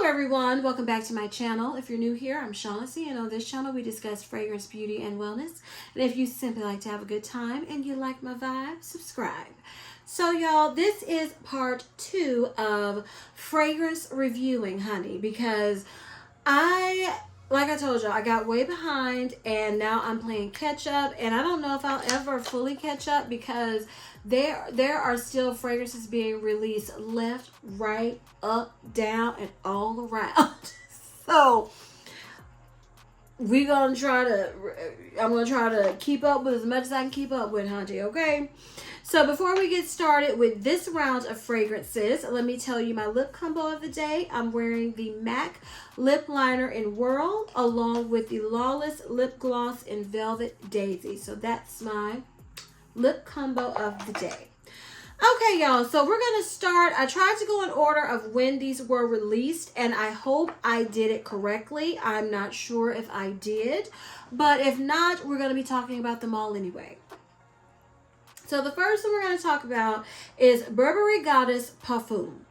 everyone, welcome back to my channel. If you're new here, I'm Shaughnessy, and on this channel we discuss fragrance, beauty, and wellness. And if you simply like to have a good time and you like my vibe, subscribe. So y'all, this is part 2 of fragrance reviewing, honey, because like I told y'all, I got way behind and now I'm playing catch up, and I don't know if I'll ever fully catch up because there are still fragrances being released left, right, up, down, and all around. So I'm gonna try to keep up with as much as I can keep up with, honey, okay? So before we get started with this round of fragrances, let me tell you my lip combo of the day. I'm wearing the MAC lip liner in Whirl along with the Lawless lip gloss in Velvet Daisy. So that's my lip combo of the day. Okay, y'all, so we're gonna start. I tried to go in order of when these were released, and I hope I did it correctly. I'm not sure if I did, but if not, we're gonna be talking about them all anyway. So the first one we're going to talk about is Burberry Goddess Perfume.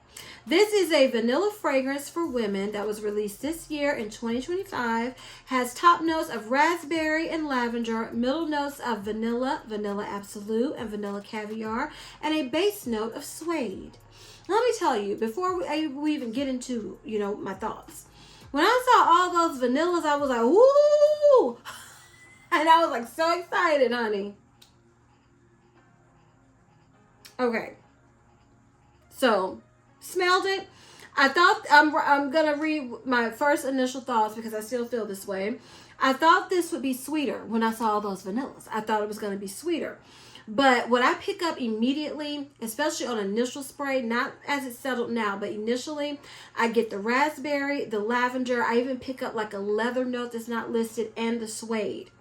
This is a vanilla fragrance for women that was released this year in 2025. Has top notes of raspberry and lavender, middle notes of vanilla, vanilla absolute, and vanilla caviar, and a base note of suede. Let me tell you, before we even get into, my thoughts. When I saw all those vanillas, I was like, woo! And I was like so excited, honey. Okay, so smelled it. I thought I'm gonna read my first initial thoughts because I still feel this way. I thought this would be sweeter when I saw those vanillas. I thought it was gonna be sweeter, but what I pick up immediately, especially on initial spray, not as it's settled now, but initially, I get the raspberry, the lavender. I even pick up like a leather note that's not listed, and the suede.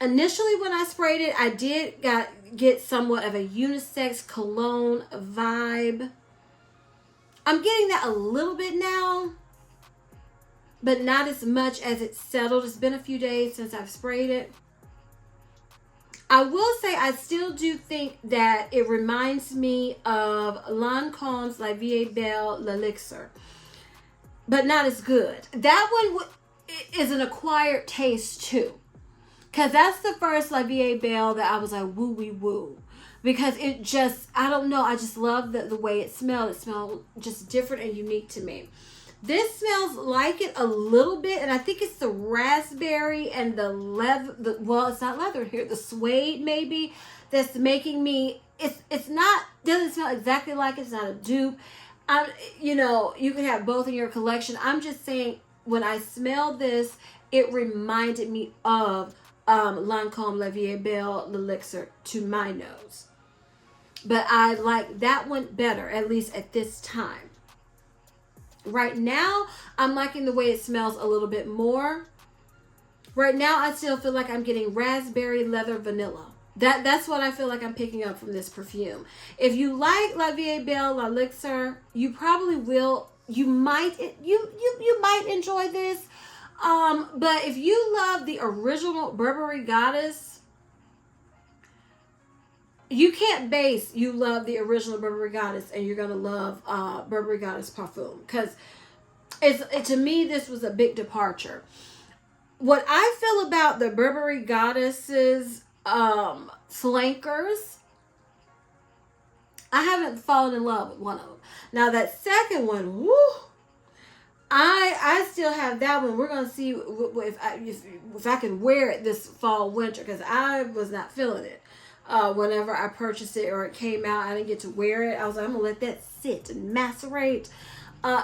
Initially, when I sprayed it, I did get somewhat of a unisex cologne vibe. I'm getting that a little bit now, but not as much as it's settled. It's been a few days since I've sprayed it. I will say I still do think that it reminds me of Lancome's La Vie Belle L'Elixir, but not as good. That one is an acquired taste too. Because that's the first La Vie Belle that I was like, woo-wee-woo. Because it just, I don't know, I just love the way it smelled. It smelled just different and unique to me. This smells like it a little bit, and I think it's the raspberry and the leather, well, it's not leather here, the suede maybe, that's making me, it's not, doesn't smell exactly like it. It's not a dupe. You can have both in your collection. I'm just saying, when I smelled this, it reminded me of Lancome La Vie Belle L'Elixir to my nose. But I like that one better, at least at this time. Right now, I'm liking the way it smells a little bit more. Right now, I still feel like I'm getting raspberry, leather, vanilla. That's what I feel like I'm picking up from this perfume. If you like La Vie Belle L'Elixir, you probably will. You might enjoy this. But if you love the original Burberry Goddess, you can't base you love the original Burberry Goddess and you're gonna love Burberry Goddess Parfum, because to me this was a big departure. What I feel about the Burberry Goddesses flankers, I haven't fallen in love with one of them. Now that second one, woo! I still have that one. We're gonna see if I can wear it this fall winter, because I was not feeling it whenever I purchased it or it came out. I didn't get to wear it. I was like, I'm gonna let that sit and macerate.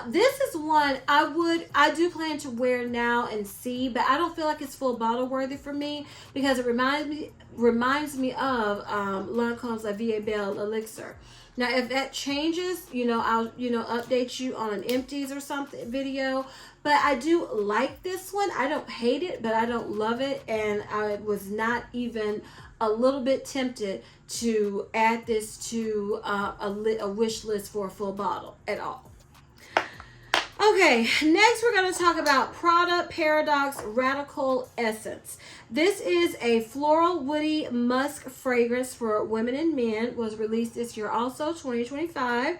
This is one I do plan to wear now and see, but I don't feel like it's full bottle worthy for me because it reminds me of Lancome's La Vie Belle L'Elixir. Now, if that changes, I'll, update you on an empties or something video. But I do like this one. I don't hate it, but I don't love it. And I was not even a little bit tempted to add this to a wish list for a full bottle at all. Okay, next we're going to talk about Prada Paradox Radical Essence. This is a floral woody musk fragrance for women and men. Was released this year also, 2025.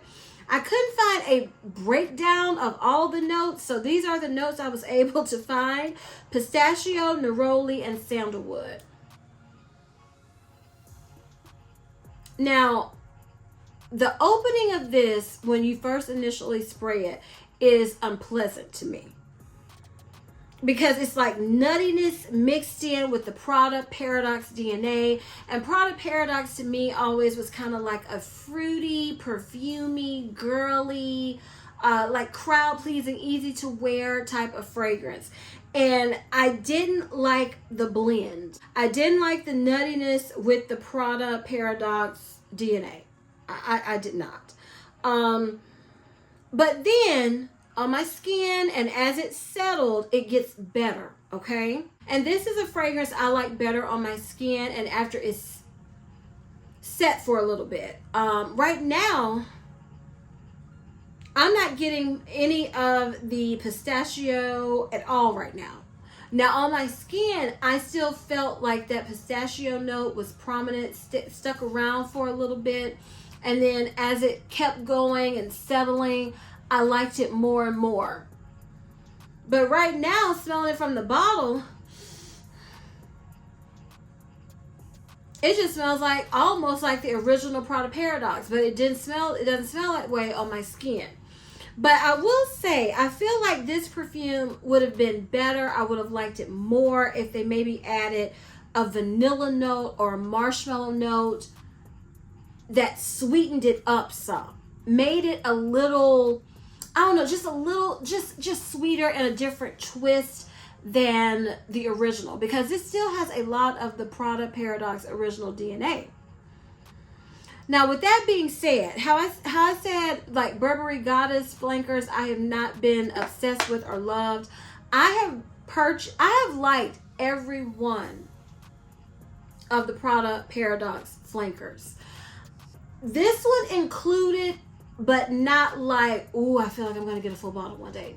I couldn't find a breakdown of all the notes, so these are the notes I was able to find: pistachio, neroli, and sandalwood. Now, the opening of this, when you first initially spray it, is unpleasant to me, because it's like nuttiness mixed in with the Prada Paradox DNA. And Prada Paradox to me always was kind of like a fruity, perfumey, girly, like crowd pleasing, easy to wear type of fragrance. And I didn't like the blend. I didn't like the nuttiness with the Prada Paradox DNA. I did not. But then on my skin, and as it settled, it gets better, okay? And this is a fragrance I like better on my skin and after it's set for a little bit. Right now, I'm not getting any of the pistachio at all right now. Now on my skin, I still felt like that pistachio note was prominent, stuck around for a little bit. And then as it kept going and settling, I liked it more and more. But right now, smelling it from the bottle, it just smells like almost like the original Prada Paradox, but it doesn't smell that way on my skin. But I will say, I feel like this perfume would have been better. I would have liked it more if they maybe added a vanilla note or a marshmallow note that sweetened it up some. Made it a little, I don't know, just a little, just sweeter and a different twist than the original, because this still has a lot of the Prada Paradox original DNA. Now, with that being said, how I said, like, Burberry Goddess flankers, I have not been obsessed with or loved. I have liked every one of the Prada Paradox flankers. This one included, but not like, ooh, I feel like I'm going to get a full bottle one day.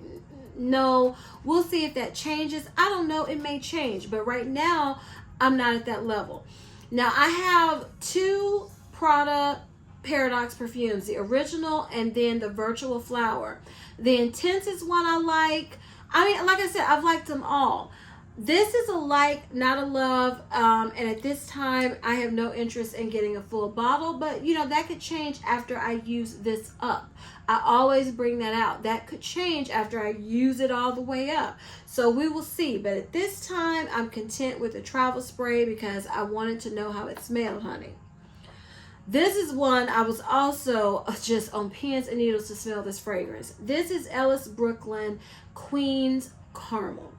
No, we'll see if that changes. I don't know. It may change, but right now, I'm not at that level. Now, I have two Prada Paradox perfumes, the original and then the Virtual Flower. The Intense is one I like. I mean, like I said, I've liked them all. This is a like, not a love, and at this time, I have no interest in getting a full bottle, but, you know, that could change after I use this up. I always bring that out. That could change after I use it all the way up. So we will see, but at this time, I'm content with the travel spray because I wanted to know how it smelled, honey. This is one I was also just on pins and needles to smell this fragrance. This is Ellis Brooklyn Queen's Caramel.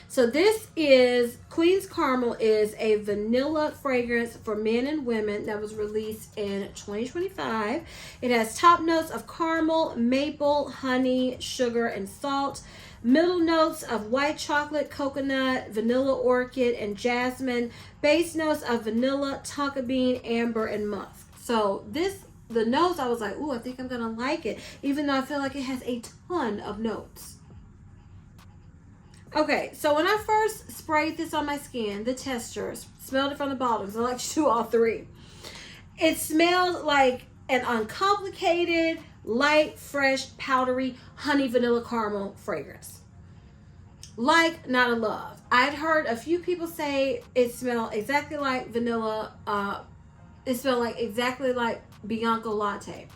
So this is, Queen's Caramel is a vanilla fragrance for men and women that was released in 2025. It has top notes of caramel, maple, honey, sugar, and salt. Middle notes of white chocolate, coconut, vanilla orchid, and jasmine. Base notes of vanilla, tonka bean, amber, and musk. So the notes, I was like, ooh, I think I'm going to like it, even though I feel like it has a ton of notes. Okay, so when I first sprayed this on my skin, the testers smelled it from the bottle, because I like to do all three. It smelled like an uncomplicated, light, fresh, powdery, honey vanilla caramel fragrance. Like, not a love. I'd heard a few people say it smelled exactly like vanilla. It smelled like exactly like Bianco latte.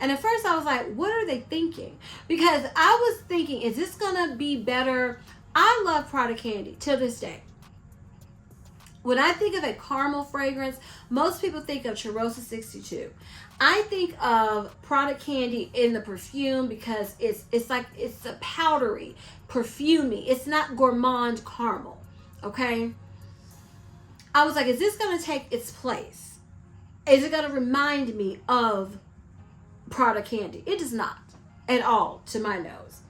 And at first I was like, what are they thinking? Because I was thinking, is this going to be better? I love Prada candy till this day. When I think of a caramel fragrance, most people think of Cheirosa 62. I think of Prada candy in the perfume because it's a powdery, perfumey. It's not gourmand caramel, okay? I was like, is this going to take its place? Is it going to remind me of Prada candy? It does not at all to my nose.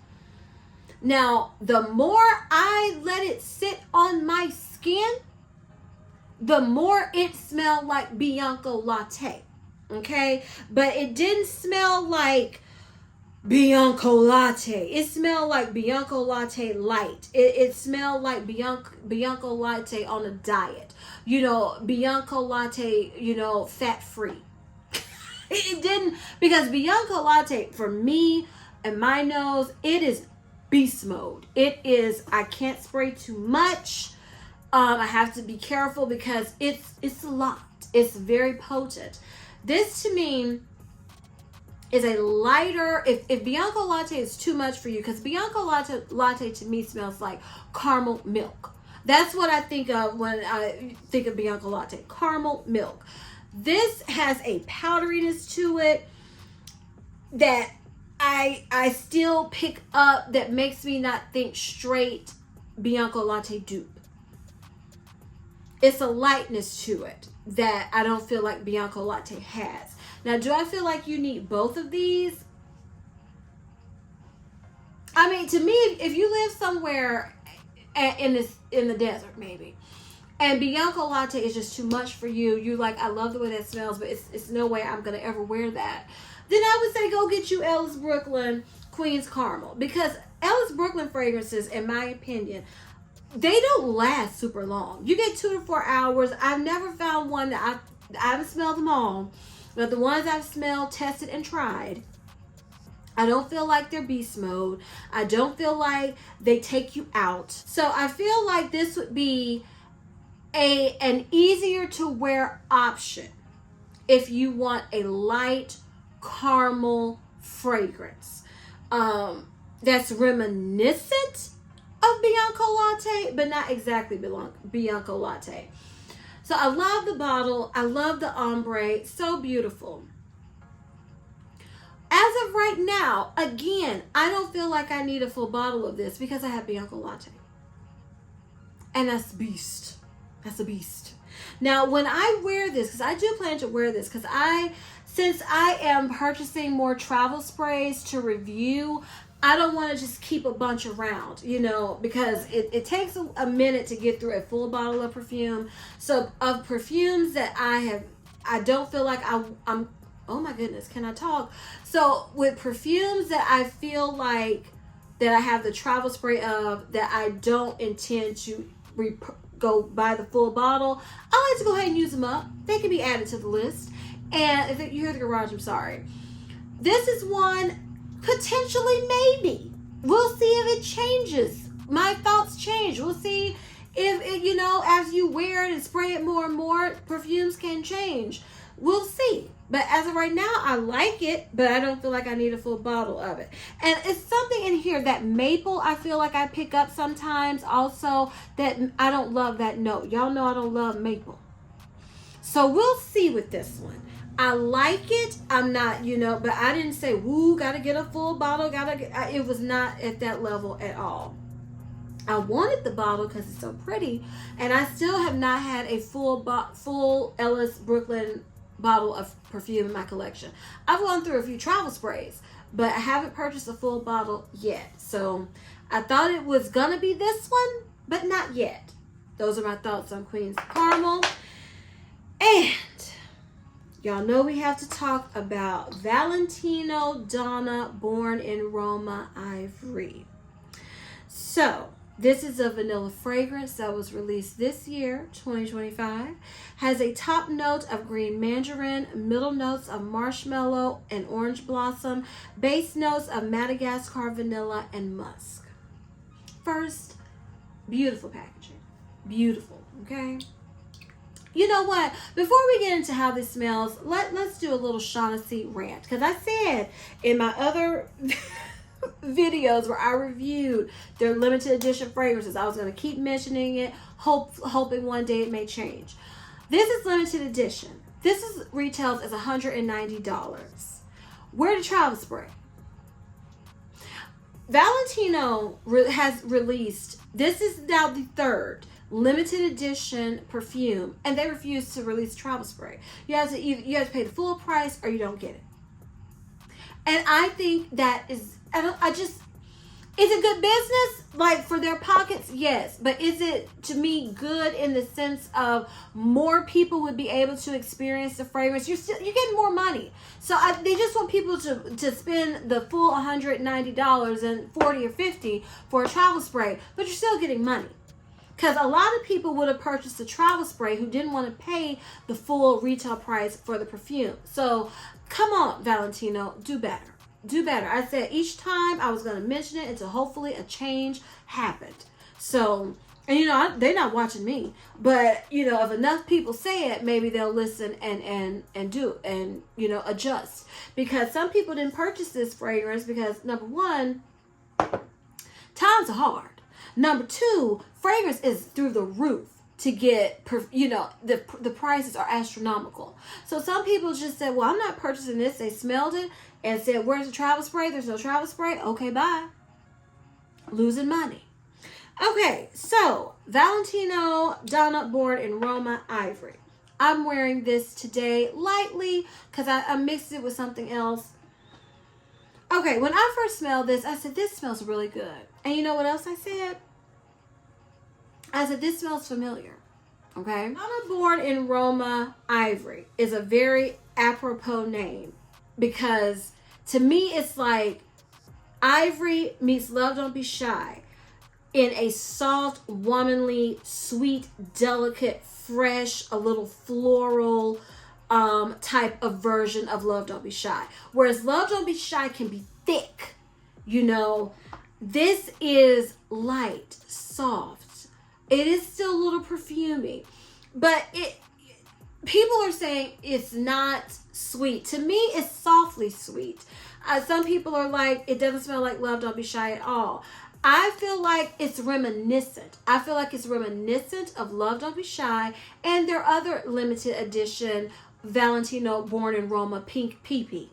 Now, the more I let it sit on my skin, the more it smelled like Bianco latte, okay? But it didn't smell like Bianco latte. It smelled like Bianco latte light. It smelled like Bianco latte on a diet. You know, Bianco latte, you know, fat-free. It didn't, because Bianco Latte, for me and my nose, it is beast mode. It is, I can't spray too much. I have to be careful because it's a lot. It's very potent. This to me is a lighter, if Bianco Latte is too much for you, because Bianco Latte to me smells like caramel milk. That's what I think of when I think of Bianco Latte, caramel milk. This has a powderiness to it that I still pick up, that makes me not think straight Bianco Latte dupe. It's a lightness to it that I don't feel like Bianco Latte has. Now, do I feel like you need both of these? I mean, to me, if you live somewhere in the desert, maybe, and Bianco Latte is just too much for you, you're like, I love the way that smells, but it's no way I'm going to ever wear that, then I would say go get you Ellis Brooklyn Queen's Caramel. Because Ellis Brooklyn fragrances, in my opinion, they don't last super long. You get 2 to 4 hours. I've never found one that I haven't smelled them all, but the ones I've smelled, tested, and tried, I don't feel like they're beast mode. I don't feel like they take you out. So I feel like this would be an easier to wear option if you want a light caramel fragrance that's reminiscent of Bianco Latte, but not exactly Bianco Latte. So I love the bottle. I love the ombre. So beautiful. As of right now, again, I don't feel like I need a full bottle of this because I have Bianco Latte. And that's beast. That's a beast. Now, when I wear this, because I do plan to wear this, because since I am purchasing more travel sprays to review, I don't want to just keep a bunch around, because it takes a minute to get through a full bottle of perfume. So of perfumes that I don't feel like I'm, oh my goodness, can I talk? So with perfumes that I feel like that I have the travel spray of, that I don't intend to go buy the full bottle, I like to go ahead and use them up. They can be added to the list. And if you hear the garage, I'm sorry. This is one, potentially, maybe. We'll see if it changes. My thoughts change. We'll see if it, as you wear it and spray it more and more, perfumes can change. We'll see. But as of right now, I like it, but I don't feel like I need a full bottle of it. And it's something in here, that maple, I feel like I pick up sometimes also, that I don't love that note. Y'all know I don't love maple. So we'll see with this one. I like it. I'm not, but I didn't say, woo, gotta get a full bottle. It was not at that level at all. I wanted the bottle because it's so pretty, and I still have not had a full Ellis Brooklyn bottle of perfume in my collection. I've gone through a few travel sprays, but I haven't purchased a full bottle yet. So I thought it was gonna be this one, but not yet. Those are my thoughts on Queen's Caramel. And y'all know we have to talk about Valentino Donna Born in Roma Ivory. So this is a vanilla fragrance that was released this year, 2025. Has a top note of green mandarin, middle notes of marshmallow and orange blossom, base notes of Madagascar vanilla and musk. First, beautiful packaging. Beautiful, okay? You know what? Before we get into how this smells, let's do a little Shaughnessy rant. Because I said in my other videos where I reviewed their limited edition fragrances, I was going to keep mentioning it, hoping one day it may change. This is limited edition. This retails as $190. Where the travel spray? Valentino has released, this is now the third limited edition perfume, and they refuse to release travel spray. You have to pay the full price or you don't get it. And I think that is, is it good business? Like for their pockets, yes. But is it, to me, good in the sense of more people would be able to experience the fragrance? You're getting more money. So they just want people to spend the full $190 and $40 or $50 for a travel spray, but you're still getting money. Because a lot of people would have purchased a travel spray who didn't want to pay the full retail price for the perfume. So come on, Valentino, do better. Do better. I said each time I was going to mention it until hopefully a change happened. So, and you know, they're not watching me, but you know, if enough people say it, maybe they'll listen and do and, you know, adjust. Because some people didn't purchase this fragrance because, number one, times are hard. Number two, fragrance is through the roof to get, you know, the prices are astronomical. So some people just said, well, I'm not purchasing this. They smelled it and said, where's the travel spray? There's no travel spray. Okay, bye. Losing money. Okay, so Valentino Donna born in Roma, Ivory. I'm wearing this today lightly because I mixed it with something else. Okay, when I first smelled this, I said, this smells really good. And you know what else I said? I said, this smells familiar. Okay? Donna born in Roma, Ivory is a very apropos name because to me, it's like Ivory meets Love Don't Be Shy in a soft, womanly, sweet, delicate, fresh, a little floral type of version of Love Don't Be Shy. Whereas Love Don't Be Shy can be thick, you know. This is light, soft. It is still a little perfumey, but people are saying it's not sweet. To me, it's softly sweet. Some people are like, it doesn't smell like Love Don't Be Shy at all. I feel like it's reminiscent. I feel like it's reminiscent of Love Don't Be Shy and their other limited edition Valentino Born in Roma Pink PP,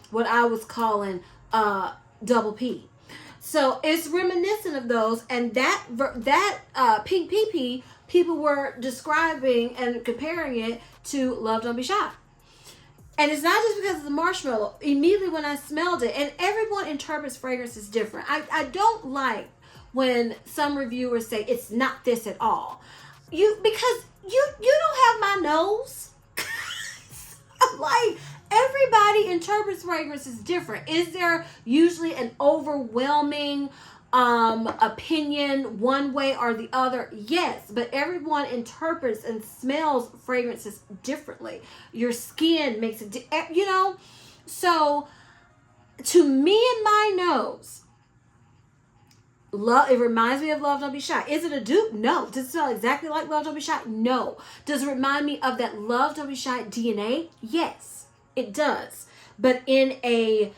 what I was calling double P. So it's reminiscent of those, and that Pink PP, people were describing and comparing it to Love Don't Be Shy. And it's not just because of the marshmallow. Immediately when I smelled it, and everyone interprets fragrances different. I don't like when some reviewers say it's not this at all. Because you don't have my nose. Like, everybody interprets fragrances different. Is there usually an overwhelming opinion one way or the other? Yes, but everyone interprets and smells fragrances differently. Your skin makes it, you know. So to me and my nose, it reminds me of Love Don't Be Shy. Is it a dupe? No. Does it smell exactly like Love Don't Be Shy? No. Does it remind me of that Love Don't Be Shy DNA? Yes, it does. But in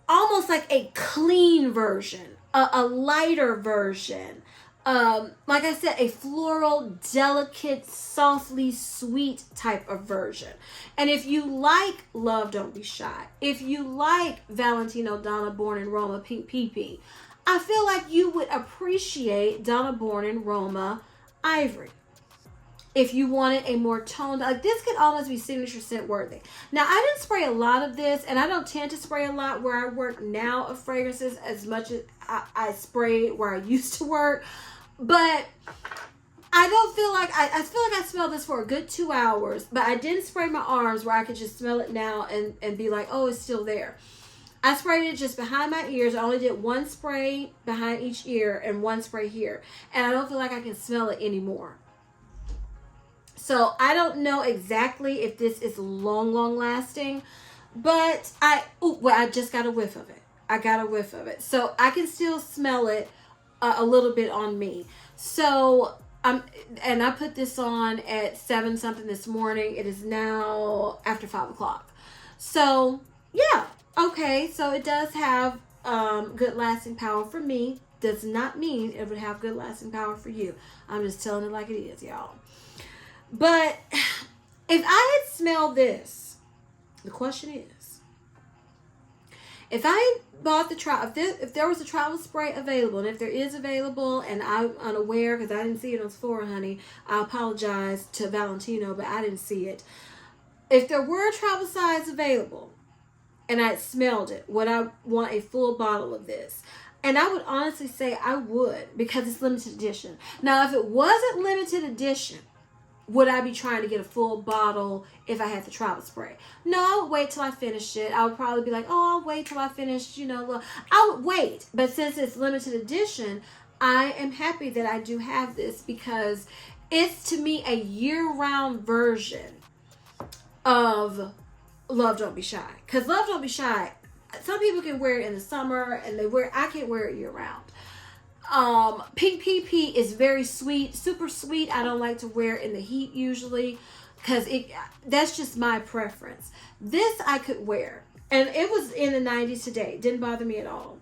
almost like a clean version, a lighter version. Like I said, a floral, delicate, softly sweet type of version. And if you like Love Don't Be Shy, if you like Valentino Donna Born in Roma Pink PP, I feel like you would appreciate Donna Born in Roma Ivory. If you wanted a more toned, like this could almost be signature scent worthy. Now, I didn't spray a lot of this, and I don't tend to spray a lot where I work now of fragrances as much as I spray where I used to work. But I don't feel like, I feel like I smelled this for a good 2 hours, but I didn't spray my arms where I could just smell it now and be like, oh, it's still there. I sprayed it just behind my ears. I only did one spray behind each ear and one spray here. And I don't feel like I can smell it anymore. So I don't know exactly if this is long lasting, but I just got a whiff of it. I got a whiff of it. So I can still smell it a little bit on me. So and I put this on at 7 something this morning. It is now after 5 o'clock. So yeah. Okay, so it does have good lasting power for me. Does not mean it would have good lasting power for you. I'm just telling it like it is, y'all. But if I had smelled this, the question is, if I bought if there was a travel spray available, and if there is available, and I'm unaware because I didn't see it on Sephora, honey, I apologize to Valentino, but I didn't see it. If there were a travel size available, and I smelled it, would I want a full bottle of this? And I would honestly say I would, because it's limited edition. Now, if it wasn't limited edition, would I be trying to get a full bottle if I had the travel spray? No, I would wait till I finished it. I would probably be like, oh, I'll wait till I finish, I would wait. But since it's limited edition, I am happy that I do have this, because it's, to me, a year-round version of Love Don't Be Shy. Because Love Don't Be Shy, some people can wear it in the summer, and I can't wear it year round. Pink PP is very sweet, super sweet. I don't like to wear it in the heat usually, because that's just my preference. This I could wear, and it was in the 90s today. Didn't bother me at all.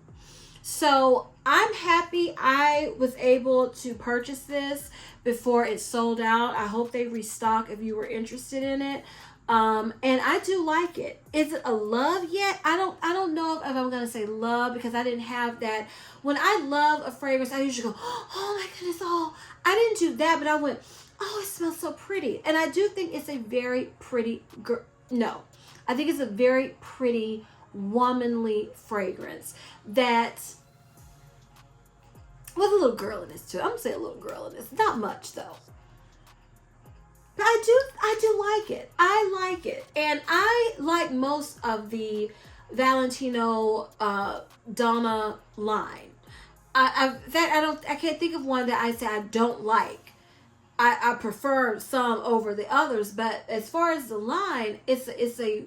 So I'm happy I was able to purchase this before it sold out. I hope they restock if you were interested in it. And I do like it. Is it a love yet? I don't know if I'm gonna say love, because I didn't have that. When I love a fragrance, I usually go, oh my goodness, oh. I didn't do that, but I went, oh, it smells so pretty. And I do think it's a very pretty I think it's a very pretty womanly fragrance that with a little girliness to it. I'm gonna say a little girliness, not much though. But I do like it. I like it. And I like most of the Valentino Donna line. I can't think of one that I say I don't like. I prefer some over the others, but as far as the line, it's a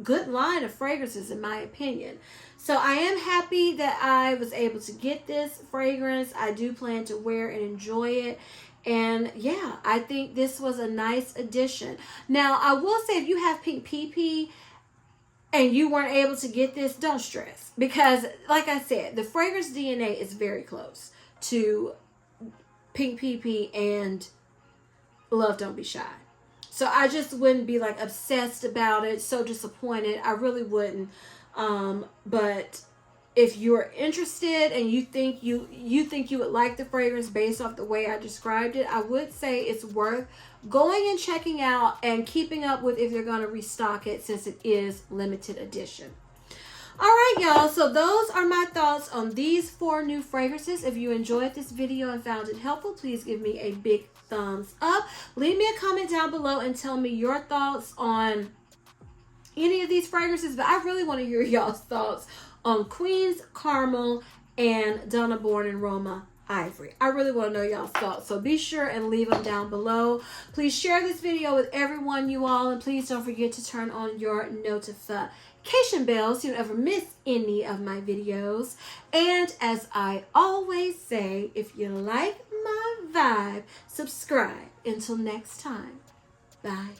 good line of fragrances in my opinion. So I am happy that I was able to get this fragrance. I do plan to wear and enjoy it. And yeah, I think this was a nice addition. Now, I will say, if you have Pink PP and you weren't able to get this, don't stress. Because, like I said, the fragrance DNA is very close to Pink PP and Love Don't Be Shy. So I just wouldn't be like obsessed about it, so disappointed. I really wouldn't. But if you're interested and you think you would like the fragrance based off the way I described it, I would say it's worth going and checking out and keeping up with if they're going to restock it, since it is limited edition. All right, y'all. So those are my thoughts on these 4 new fragrances. If you enjoyed this video and found it helpful, please give me a big thumbs up. Leave me a comment down below and tell me your thoughts on any of these fragrances. But I really want to hear y'all's thoughts on Queen's Caramel and Donna Born in Roma Ivory. I really want to know y'all's thoughts, so be sure and leave them down below. Please share this video with everyone, you all, and please don't forget to turn on your notification bell so you don't ever miss any of my videos. And as I always say, if you like my vibe, subscribe. Until next time, bye.